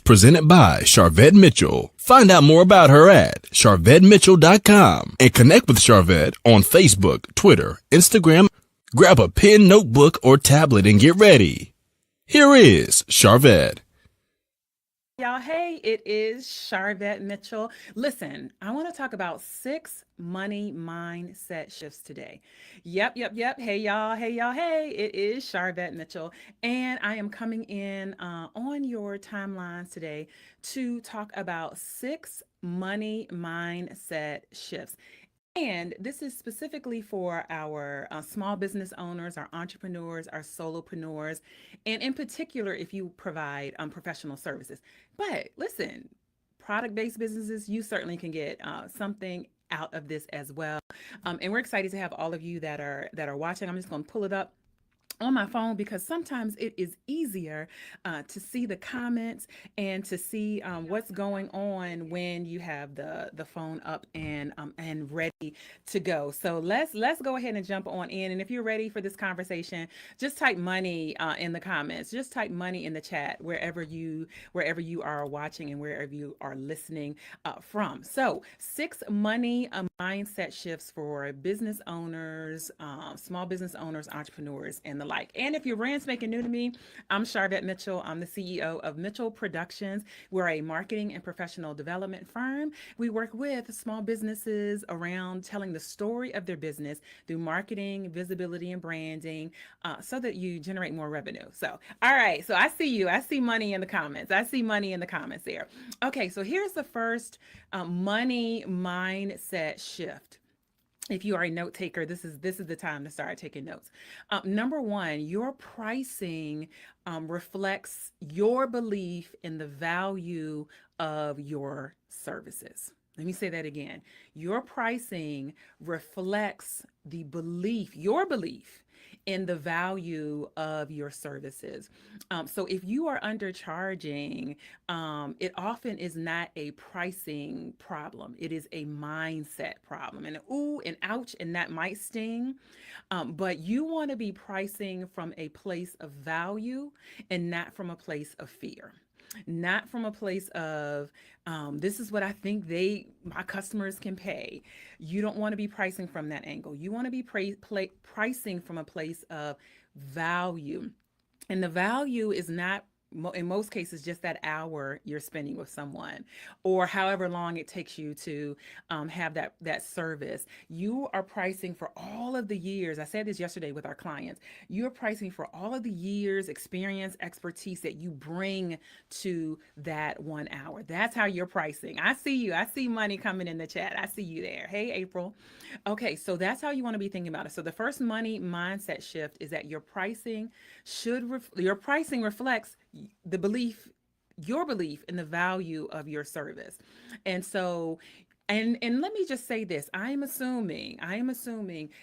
presented by Charvette Mitchell. Find out more about her at charvettemitchell.com and connect with Charvette on Facebook, Twitter, Instagram. Grab a pen, notebook, or tablet and get ready. Here is Charvette. Y'all, hey, it is Charvette Mitchell. Listen, I want to talk about 6 money mindset shifts today. Yep. Hey, y'all. Hey, it is Charvette Mitchell. And I am coming in on your timelines today to talk about 6 money mindset shifts. And this is specifically for our small business owners, our entrepreneurs, our solopreneurs, and in particular, if you provide professional services. But listen, product-based businesses, you certainly can get something out of this as well. And we're excited to have all of you that are watching. I'm just going to pull it up on my phone because sometimes it is easier to see the comments and to see what's going on when you have the phone up and ready to go. So let's go ahead and jump on in. And if you're ready for this conversation, just type money in the comments. Just type money in the chat wherever you are watching and wherever you are listening from. So 6 money mindset shifts for business owners, small business owners, entrepreneurs, and the like. And if you're brand spanking new to me, I'm Charvette Mitchell. I'm the CEO of Mitchell Productions. We're a marketing and professional development firm. We work with small businesses around telling the story of their business through marketing, visibility, and branding so that you generate more revenue. So, all right. So I see you. I see money in the comments. There. Okay. So here's the first money mindset shift. If you are a note taker, this is the time to start taking notes. Number 1, your pricing reflects your belief in the value of your services. Let me say that again. Your pricing reflects your belief in the value of your services. So if you are undercharging, it often is not a pricing problem. It is a mindset problem. And ooh, and ouch, and that might sting. But you want to be pricing from a place of value and not from a place of fear. Not from a place of this is what I think my customers can pay. You don't want to be pricing from that angle. You want to be pricing from a place of value. And the value is not, in most cases, just that hour you're spending with someone or however long it takes you to have that service. You are pricing for all of the years. I said this yesterday with our clients. You're pricing for all of the years, experience, expertise that you bring to that 1 hour. That's how you're pricing. I see you. I see money coming in the chat. I see you there. Hey, April. Okay, so that's how you want to be thinking about it. So the first money mindset shift is that your pricing reflects your belief in the value of your service. And so, and let me just say this, I am assuming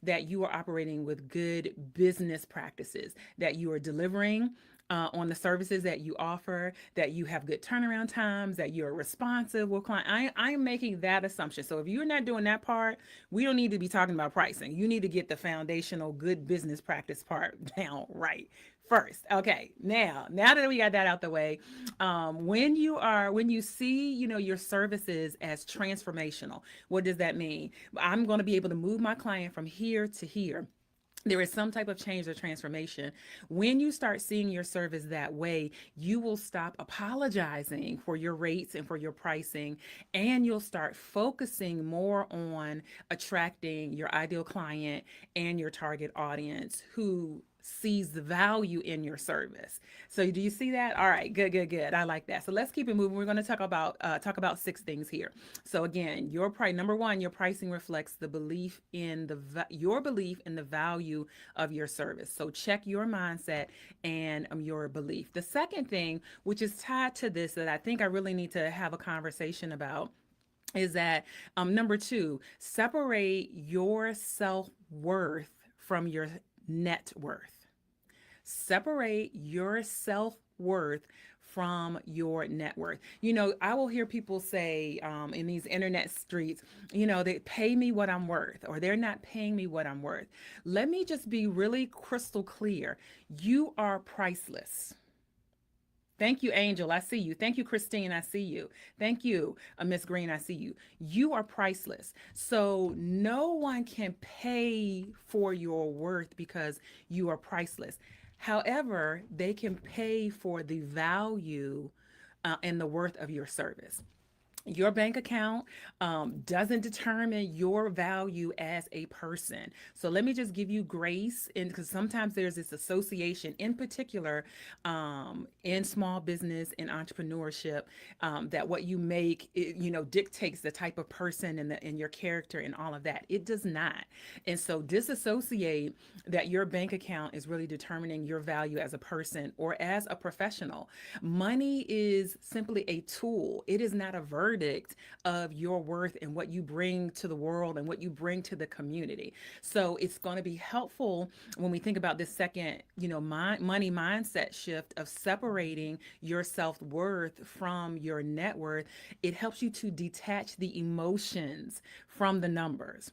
that you are operating with good business practices, that you are delivering on the services that you offer, that you have good turnaround times, that you're responsive with client. I'm making that assumption. So if you're not doing that part, we don't need to be talking about pricing. You need to get the foundational good business practice part down right first. Okay, now that we got that out the way, when you see your services as transformational, what does that mean? I'm going to be able to move my client from here to here. There is some type of change or transformation. When you start seeing your service that way, you will stop apologizing for your rates and for your pricing, and you'll start focusing more on attracting your ideal client and your target audience who sees the value in your service. So do you see that? All right, good. I like that. So let's keep it moving. We're going to talk about 6 things here. So again, number 1, your pricing reflects the belief in your belief in the value of your service. So check your mindset and your belief. The second thing, which is tied to this that I think I really need to have a conversation about, is that number 2, separate your self-worth from your net worth. Separate your self-worth from your net worth. I will hear people say in these internet streets, they pay me what I'm worth, or they're not paying me what I'm worth. Let me just be really crystal clear. You are priceless. Thank you, Angel. I see you. Thank you, Christine. I see you. Thank you, Miss Green. I see you. You are priceless. So no one can pay for your worth because you are priceless. However, they can pay for the value and the worth of your service. Your bank account doesn't determine your value as a person. So let me just give you grace, and because sometimes there's this association, in particular, in small business and entrepreneurship, that what you make, dictates the type of person and your character and all of that. It does not, and so disassociate that your bank account is really determining your value as a person or as a professional. Money is simply a tool. It is not a verdict of your worth and what you bring to the world and what you bring to the community. So it's going to be helpful when we think about this second, money mindset shift of separating your self-worth from your net worth. It helps you to detach the emotions from the numbers.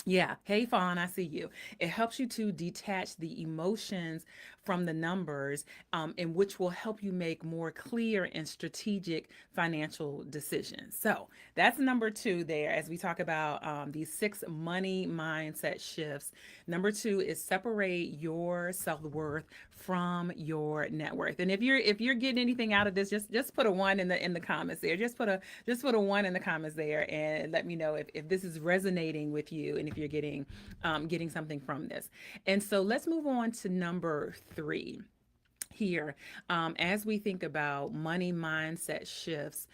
Yeah. Hey, Fawn, I see you. It helps you to detach the emotions from the numbers, and which will help you make more clear and strategic financial decisions. So that's number two there as we talk about these six money mindset shifts. Number two is separate your self-worth from your net worth. And if you're getting anything out of this, just put a one in the comments there. Just put a one in the comments there and let me know if this is resonating with you and if you're getting something from this. And so let's move on to number three here, as we think about money mindset shifts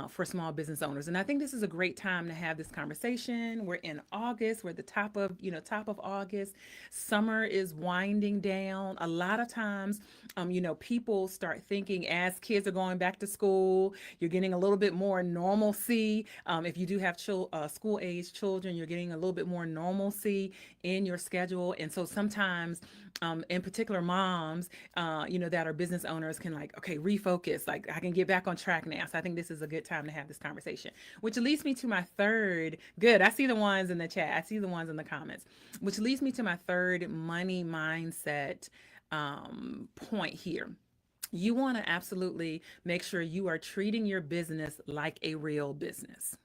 for small business owners. And I think this is a great time to have this conversation. We're in August. We're at the top of August. Summer is winding down. A lot of times, people start thinking as kids are going back to school, you're getting a little bit more normalcy. If you do have school age children, you're getting a little bit more normalcy in your schedule. And so sometimes, in particular, moms, that are business owners can okay, refocus. Like I can get back on track now. So I think this is a good time to have this conversation, which leads me to my third. Good. I see the ones in the chat. I see the ones in the comments, which leads me to my third money mindset point here. You want to absolutely make sure you are treating your business like a real business.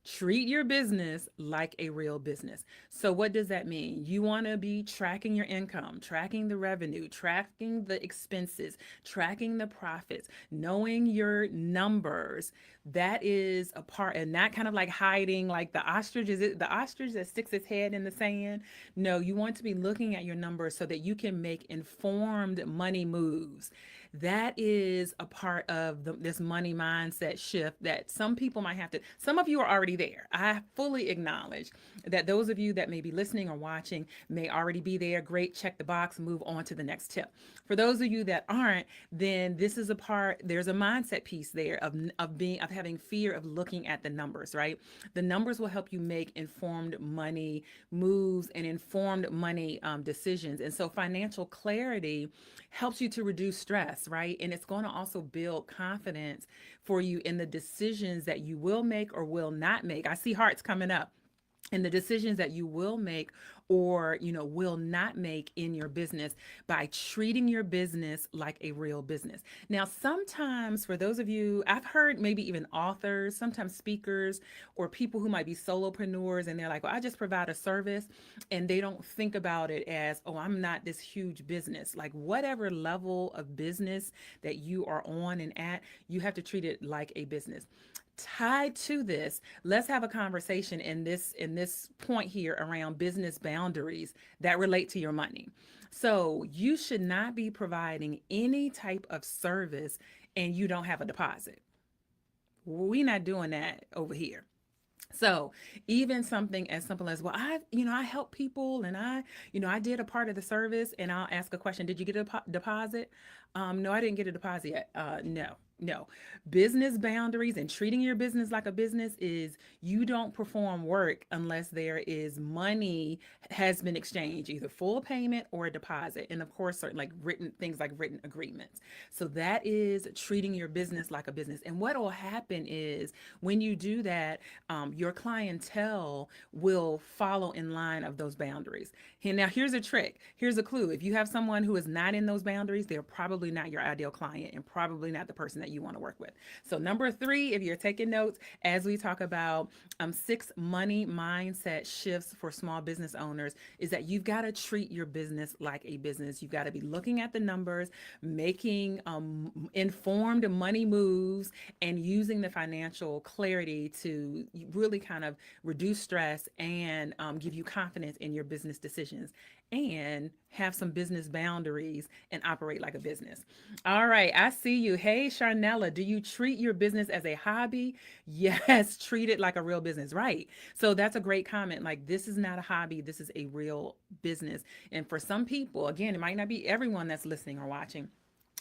Treat your business like a real business. So what does that mean? You want to be tracking your income, tracking the revenue, tracking the expenses, tracking the profits, knowing your numbers. That is a part, and not kind of like hiding like the ostrich. Is it the ostrich that sticks its head in the sand? No, you want to be looking at your numbers so that you can make informed money moves. That is a part of this money mindset shift that some people might have to, some of you are already there. I fully acknowledge that those of you that may be listening or watching may already be there. Great, check the box, move on to the next tip. For those of you that aren't, then this is a part, there's a mindset piece there of having fear of looking at the numbers, right? The numbers will help you make informed money moves and informed money decisions. And so financial clarity helps you to reduce stress, right? And it's going to also build confidence for you in the decisions that you will make or will not make. I see hearts coming up. And the decisions that you will make or will not make in your business by treating your business like a real business. Now, sometimes for those of you, I've heard maybe even authors, sometimes speakers or people who might be solopreneurs, and they're like, well, I just provide a service, and they don't think about it as, oh, I'm not this huge business. Like whatever level of business that you are on and at, you have to treat it like a business. Tied to this, let's have a conversation in this point here around business boundaries that relate to your money. So you should not be providing any type of service and you don't have a deposit. We're not doing that over here. So even something as simple as, well, I help people and I did a part of the service, and I'll ask a question. Did you get a deposit? No, I didn't get a deposit yet. No. No, business boundaries and treating your business like a business is you don't perform work unless there is money has been exchanged, either full payment or a deposit. And of course, certain like written things like written agreements. So that is treating your business like a business. And what will happen is when you do that, your clientele will follow in line of those boundaries. And now here's a trick. Here's a clue. If you have someone who is not in those boundaries, they're probably not your ideal client and probably not the person that you want to work with. So number three, if you're taking notes, as we talk about six money mindset shifts for small business owners, is that you've got to treat your business like a business. You've got to be looking at the numbers, making informed money moves, and using the financial clarity to really kind of reduce stress and give you confidence in your business decisions and have some business boundaries and operate like a business. All right, I see you. Hey, Sharnella, do you treat your business as a hobby? Yes, treat it like a real business, right? So that's a great comment. Like, this is not a hobby, this is a real business. And for some people, again, it might not be everyone that's listening or watching,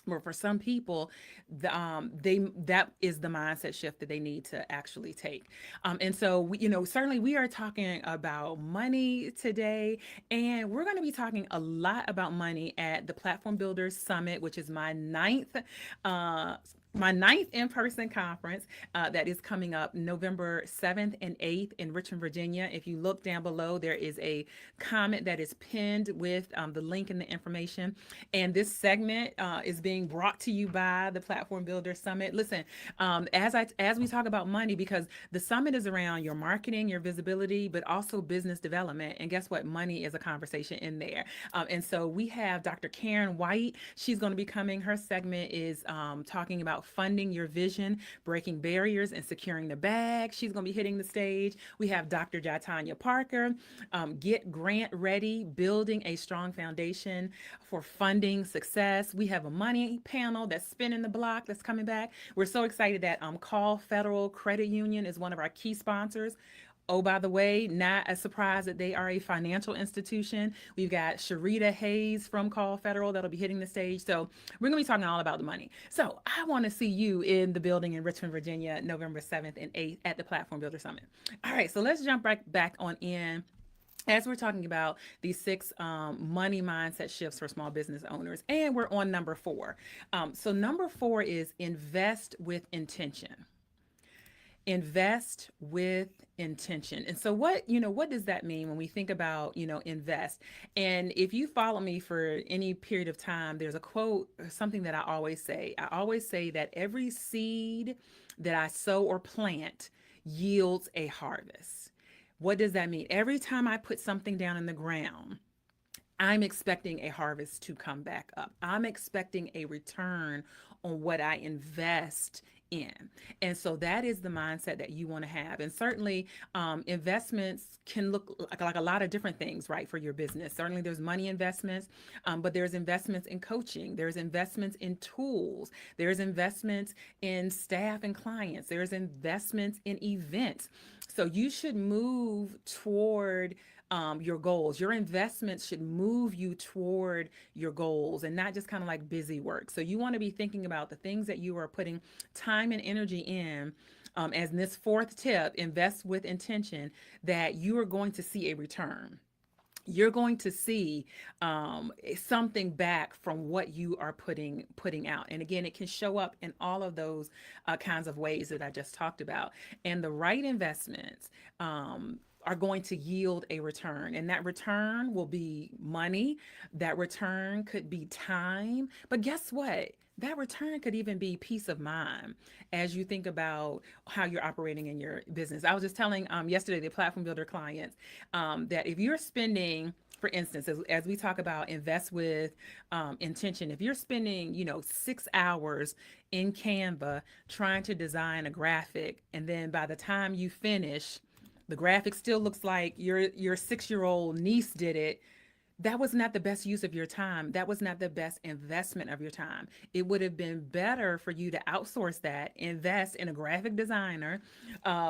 but for some people, they that is the mindset shift that they need to actually take. And so, certainly we are talking about money today, and we're going to be talking a lot about money at the Platform Builders Summit, which is uh, my ninth in-person conference that is coming up November 7th and 8th in Richmond, Virginia. If you look down below, there is a comment that is pinned with the link and the information. And this segment is being brought to you by the Platform Builder Summit. Listen, as we talk about money, because the summit is around your marketing, your visibility, but also business development. And guess what? Money is a conversation in there. And so we have Dr. Karen White. She's going to be coming. Her segment is talking about funding your vision, breaking barriers, and securing the bag. She's going to be hitting the stage. We have Dr. Jatanya Parker, Get Grant Ready, Building a Strong Foundation for Funding Success. We have a money panel that's spinning the block that's coming back. We're so excited that Call Federal Credit Union is one of our key sponsors. Oh, by the way, not a surprise that they are a financial institution. We've got Sharita Hayes from Call Federal that'll be hitting the stage. So we're going to be talking all about the money. So I want to see you in the building in Richmond, Virginia, November 7th and 8th at the Platform Builder Summit. All right, so let's jump back on in as we're talking about these six money mindset shifts for small business owners. And we're on number four. So number four is invest with intention. Invest with intention. And so what does that mean when we think about, invest? And if you follow me for any period of time, there's a quote, something that I always say. I always say that every seed that I sow or plant yields a harvest. What does that mean? Every time I put something down in the ground, I'm expecting a harvest to come back up. I'm expecting a return on what I invest in. And so that is the mindset that you want to have. And certainly investments can look like a lot of different things, right, for your business. Certainly there's money investments, but there's investments in coaching. There's investments in tools. There's investments in staff and clients. There's investments in events. So you should move toward your goals. Your investments should move you toward your goals and not just kind of like busy work. So you want to be thinking about the things that you are putting time and energy in. As in this fourth tip, invest with intention, that you are going to see a return. You're going to see something back from what you are putting out. And again, it can show up in all of those kinds of ways that I just talked about. And the right investments are going to yield a return. And that return will be money. That return could be time. But guess what? That return could even be peace of mind as you think about how you're operating in your business. I was just telling yesterday the Platform Builder clients that if you're spending, for instance, as we talk about invest with intention, if you're spending, 6 hours in Canva trying to design a graphic, and then by the time you finish, the graphic still looks like your 6-year-old niece did it. That was not the best use of your time. That was not the best investment of your time. It would have been better for you to outsource that, invest in a graphic designer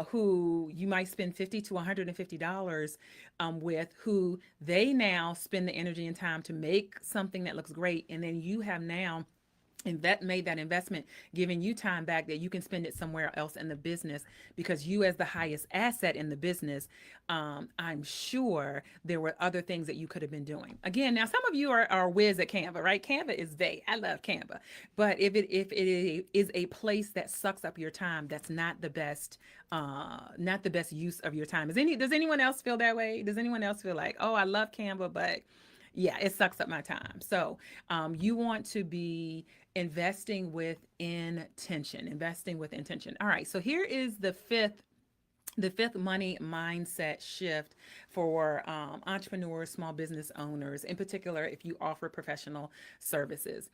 who you might spend $50 to $150 with, who they now spend the energy and time to make something that looks great. And then you have now and that made that investment, giving you time back that you can spend it somewhere else in the business, because you, as the highest asset in the business, I'm sure there were other things that you could have been doing. Again, now some of you are whiz at Canva, right? Canva is I love Canva, but if it is a place that sucks up your time, that's not the best use of your time. Does anyone else feel that way? Does anyone else feel like, oh, I love Canva, but yeah, it sucks up my time. So you want to be investing with intention, investing with intention. All right. So here is the fifth money mindset shift for entrepreneurs, small business owners, in particular, if you offer professional services.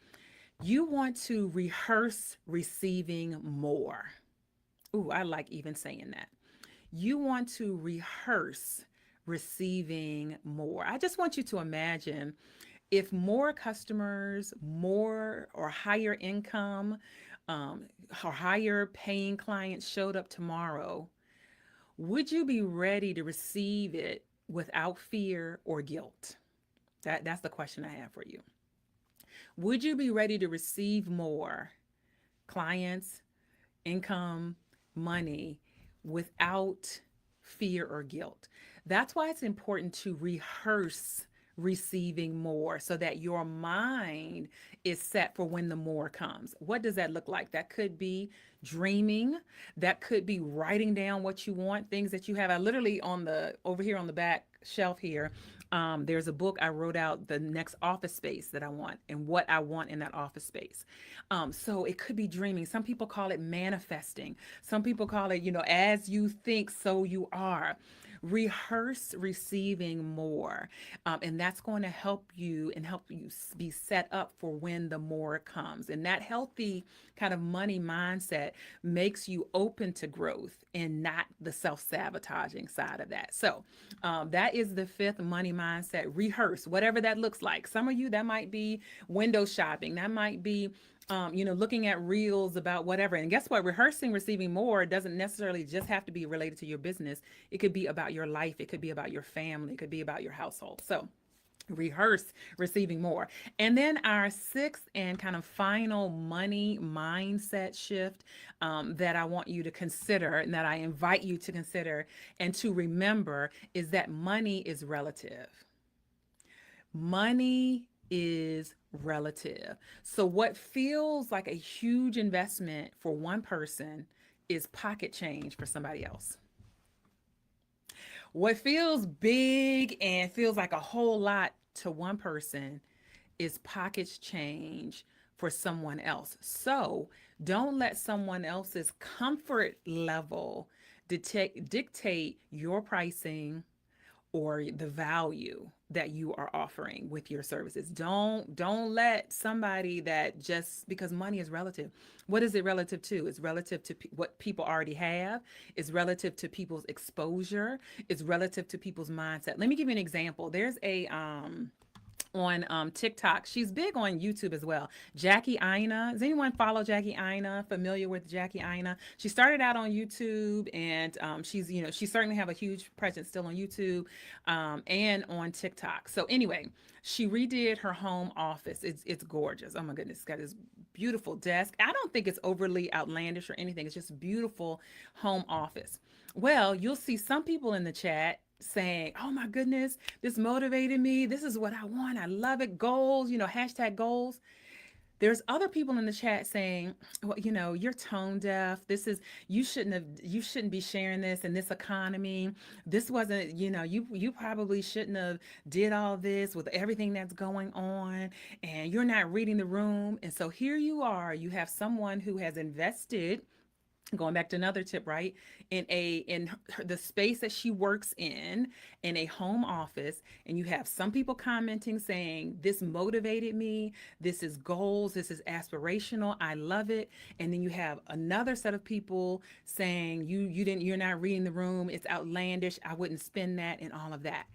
You want to rehearse receiving more. Ooh, I like even saying that. You want to rehearse receiving more. I just want you to imagine if more customers, more or higher income, or higher paying clients showed up tomorrow, would you be ready to receive it without fear or guilt? That's the question I have for you. Would you be ready to receive more clients, income, money without fear or guilt? That's why it's important to rehearse receiving more so that your mind is set for when the more comes. What does that look like? That could be dreaming, that could be writing down what you want, things that you have. I literally, on the over here on the back shelf here, there's a book I wrote out the next office space that I want and what I want in that office space. So it could be dreaming. Some people call it manifesting. Some people call it, as you think, so you are. Rehearse receiving more. And that's going to help you and help you be set up for when the more comes. And that healthy kind of money mindset makes you open to growth and not the self sabotaging side of that. So that is the fifth money mindset. Rehearse, whatever that looks like. Some of you, that might be window shopping. That might be looking at reels about whatever. And guess what? Rehearsing receiving more doesn't necessarily just have to be related to your business. It could be about your life. It could be about your family. It could be about your household. So rehearse receiving more. And then our sixth and kind of final money mindset shift that I want you to consider and that I invite you to consider and to remember is that money is relative. Money is relative. So, what feels like a huge investment for one person is pocket change for somebody else. What feels big and feels like a whole lot to one person is pockets change for someone else. So, don't let someone else's comfort level dictate your pricing or the value that you are offering with your services. Don't let somebody that, just because money is relative. What is it relative to? It's relative to what people already have. It's relative to people's exposure. It's relative to people's mindset. Let me give you an example. There's a on TikTok. She's big on YouTube as well. Jackie Ina. Does anyone follow Jackie Ina? Familiar with Jackie Ina? She started out on YouTube, and she certainly have a huge presence still on YouTube and on TikTok. So anyway, she redid her home office. It's gorgeous. Oh my goodness, it's got this beautiful desk. I don't think it's overly outlandish or anything. It's just a beautiful home office. Well, you'll see some people in the chat saying, "Oh my goodness, this motivated me. This is what I want. I love it. Goals, hashtag goals." There's other people in the chat saying, "Well, you're tone deaf. You shouldn't be sharing this in this economy. This wasn't, you probably shouldn't have did all this with everything that's going on, and you're not reading the room." And so here you are, you have someone who has invested, going back to another tip, right, in the space that she works in a home office, and you have some people commenting saying, "This motivated me, this is goals, this is aspirational, I love it." And then you have another set of people saying, you're not reading the room, it's outlandish, I wouldn't spend that, and all of that.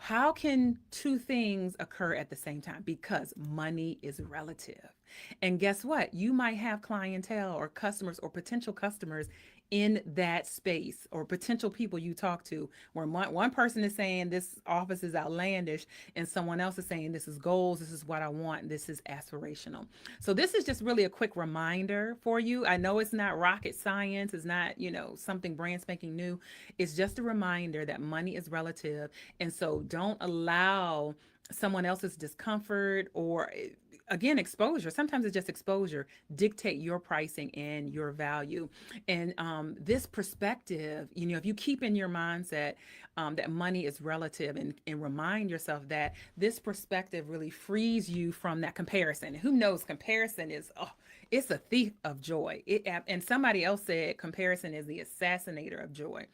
How can two things occur at the same time? Because money is relative. And guess what? You might have clientele or customers or potential customers in that space, or potential people you talk to, where one person is saying this office is outlandish and someone else is saying this is goals, this is what I want, this is aspirational. So this is just really a quick reminder for you. I know it's not rocket science, it's not, something brand spanking new. It's just a reminder that money is relative. And so don't allow someone else's discomfort or, again, exposure. Sometimes it's just exposure, dictate your pricing and your value. And this perspective, if you keep in your mindset that money is relative, and remind yourself that this perspective really frees you from that comparison. Who knows? Comparison is, it's a thief of joy. And somebody else said comparison is the assassinator of joy.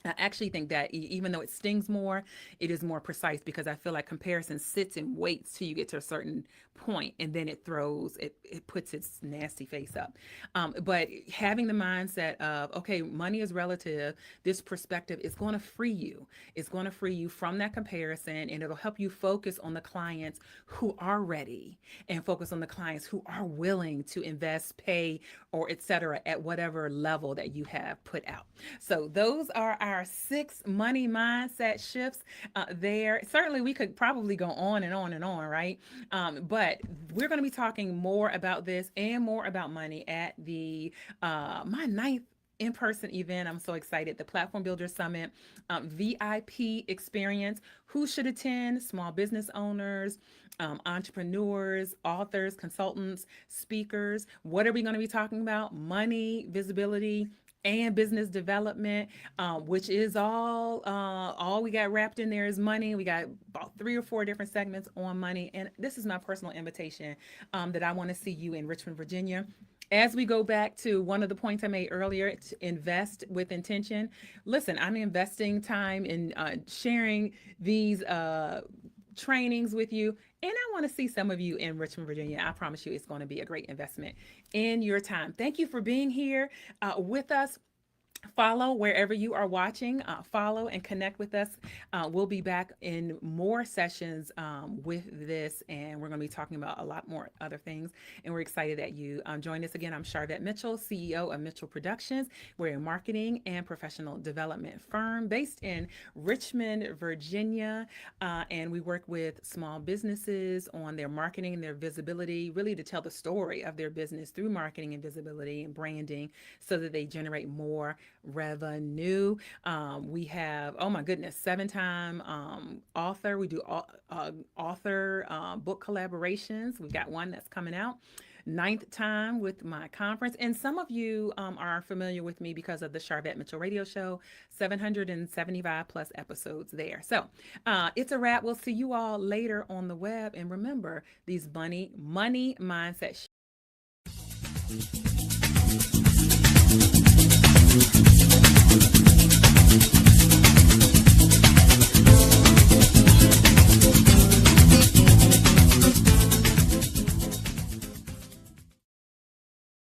I actually think that even though it stings more, it is more precise, because I feel like comparison sits and waits till you get to a certain point, and then it puts its nasty face up. But having the mindset of, okay, money is relative, this perspective is going to free you. It's going to free you from that comparison, and it'll help you focus on the clients who are ready, and focus on the clients who are willing to invest, pay, or etc. at whatever level that you have put out. So those are our 6 money mindset shifts there. Certainly we could probably go on and on and on, right? But we're going to be talking more about this and more about money at the my 9th in-person event. I'm so excited. The Platform Builder Summit VIP experience. Who should attend? Small business owners, entrepreneurs, authors, consultants, speakers. What are we going to be talking about? Money, visibility, and business development, which is all we got wrapped in there is money. We got about 3 or 4 different segments on money. And this is my personal invitation that I want to see you in Richmond, Virginia. As we go back to one of the points I made earlier, to invest with intention. Listen, I'm investing time in sharing these trainings with you, and I want to see some of you in Richmond, Virginia. I promise you it's going to be a great investment in your time. Thank you for being here with us. Follow wherever you are watching, follow and connect with us. We'll be back in more sessions with this, and we're going to be talking about a lot more other things. And we're excited that you joined us again. I'm Charvette Mitchell, CEO of Mitchell Productions. We're a marketing and professional development firm based in Richmond, Virginia. And we work with small businesses on their marketing and their visibility, really to tell the story of their business through marketing and visibility and branding, so that they generate more revenue. We have, oh my goodness, 7-time author. We do author book collaborations. We've got one that's coming out. 9th time with my conference. And some of you are familiar with me because of the Charvette Mitchell radio show, 775 plus episodes there. So it's a wrap. We'll see you all later on the web. And remember, these money mindset